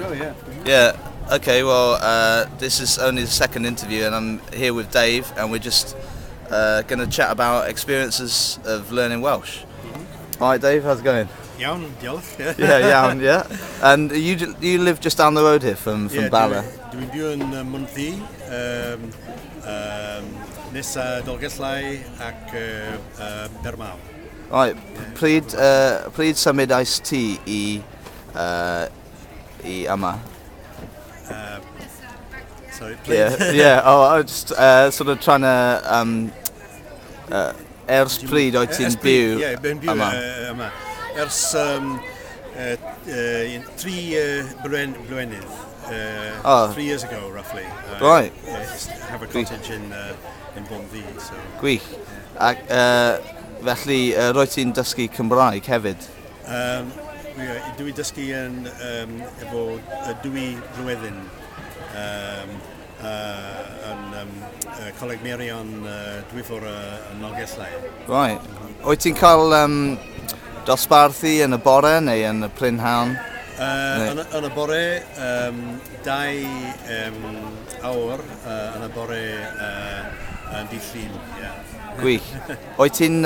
sure, yeah. Yeah. Okay. Well, this is only the second interview, and I'm here with Dave, and we're just going to chat about experiences of learning Welsh. Hi, Dave. How's it going? Iawn, diolch. Yeah. And you live just down the road here from Bala. Dwi'n byw yn Monthi, nes Dolgellau ac Bermaw. Right. Pryd symudais ti I yma? Sorry, please. Yeah. Oh, I was just sort of trying to ers pryd oed ti'n byw Ie, by'n byw yma? yma. Ers 3 blwynydd. 3 years ago, roughly. Right. Have a cottage in Bontddu. So. Gwych. Ac felly roedd ti'n dysgu Cymraeg hefyd? Dwi dysgu yn efo 2 blwyddyn yn Coleg Merion Dwyfor yn Nolgellau. Right. Oed ti'n cael dosbarthu yn y bore neu yn y prynhawn? Yn y bore, 2 awr yn y bore yn dydd Llun. Gwych. Oed ti'n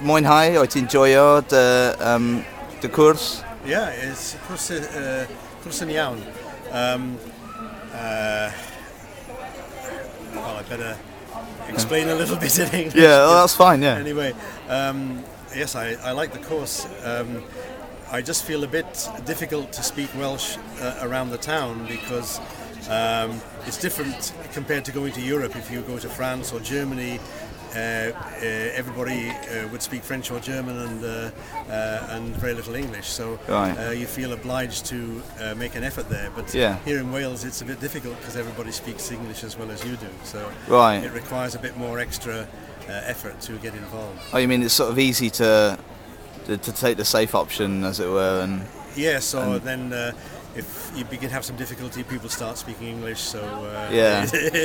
mwynhau? Oed ti'n joio dy cwrs? Yeah, it's cwrs yn iawn. Well, I better explain a little bit in English. Yeah, well, that's fine, yeah. Anyway, yes, I like the course. I just feel a bit difficult to speak Welsh around the town because it's different compared to going to Europe. If you go to France or Germany, everybody would speak French or German and very little English. So you feel obliged to make an effort there. But here in Wales, it's a bit difficult because everybody speaks English as well as you do. So it requires a bit more extra effort to get involved. Oh, you mean it's sort of easy to take the safe option, as it were, and then if you begin to have some difficulty, people start speaking English. So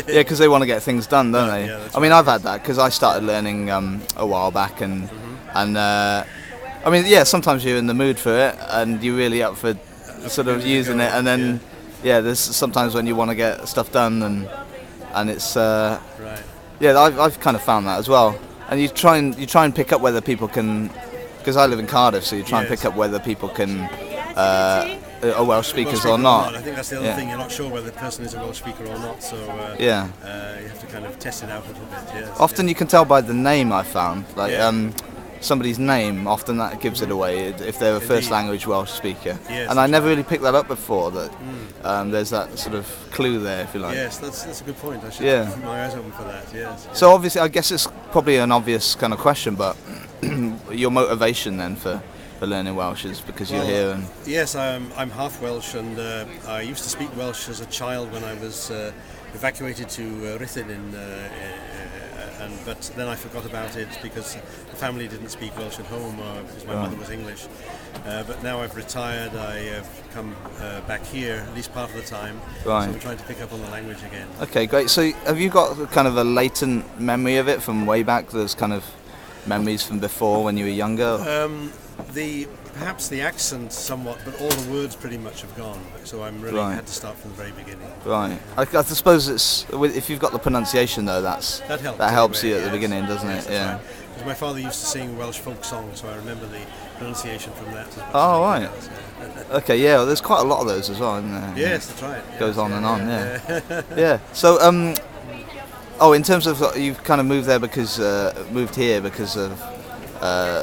because they want to get things done, don't they? Yeah, I mean, I've had that because I started learning a while back, and I mean, sometimes you're in the mood for it, and you're really up for sort of using it, and then there's sometimes when you want to get stuff done, and it's I've kind of found that as well. And you try and pick up whether people can, because I live in Cardiff, so you try and pick up whether people can are Welsh speakers or not. I think that's the other thing, you're not sure whether the person is a Welsh speaker or not, so you have to kind of test it out a little bit. Often you can tell by the name, I found, like somebody's name, often that gives it away if they're a first language Welsh speaker. Yes, and I never really picked that up before, that there's that sort of clue there, if you like. Yes, that's a good point. I should keep my eyes open for that, yes. So obviously, I guess it's probably an obvious kind of question, but your motivation then for learning Welsh is because you're here? And yes, I'm half Welsh, and I used to speak Welsh as a child when I was evacuated to Rhuthun but then I forgot about it because the family didn't speak Welsh at home because my mother was English. But now I've retired, I have come back here at least part of the time, so I'm trying to pick up on the language again. Okay, great. So have you got kind of a latent memory of it from way back, those kind of memories from before when you were younger? Perhaps the accent somewhat, but all the words pretty much have gone. So I'm really had to start from the very beginning. Right. I suppose it's if you've got the pronunciation though, that helps you at the beginning, doesn't it? Yeah. Because my father used to sing Welsh folk songs, so I remember the pronunciation from that. Oh right. Okay. Yeah. Well, there's quite a lot of those as well, isn't there? Yes, that's right. Goes on and on. Yeah. So in terms of you've kind of moved here because of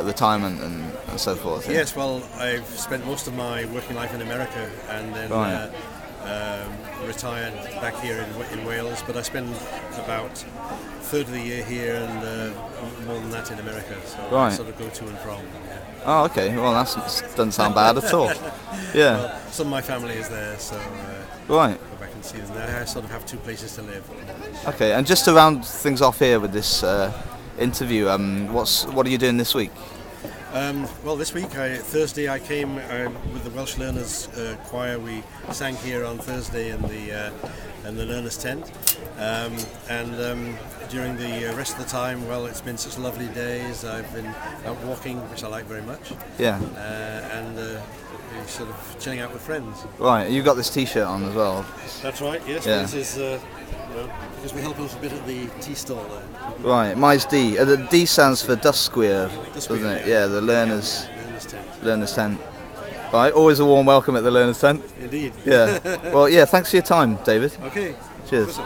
retirement and so forth. Yes, well, I've spent most of my working life in America and then retired back here in Wales, but I spend about a third of the year here and more than that in America, so I sort of go to and from. Oh, okay. Well, that doesn't sound bad at all. Yeah. Well, some of my family is there, so go back and see them there. I sort of have 2 places to live. Okay, and just to round things off here with this interview, what are you doing this week? Well, this week, Thursday, I came with the Welsh Learners Choir. We sang here on Thursday in the Learners Tent, and during the rest of the time, well, it's been such lovely days. I've been out walking, which I like very much. Yeah. And sort of chilling out with friends. Right, you've got this T-shirt on as well. That's right. Yes. Yeah. This is because we help a little bit at the tea stall there. Right, mine's D. The D stands for Dust Square, Dust doesn't Square, it? Yeah, the Learners Tent. Learners Tent. Right, always a warm welcome at the Learners Tent. Indeed. Yeah. Well, yeah. Thanks for your time, David. Okay. Cheers.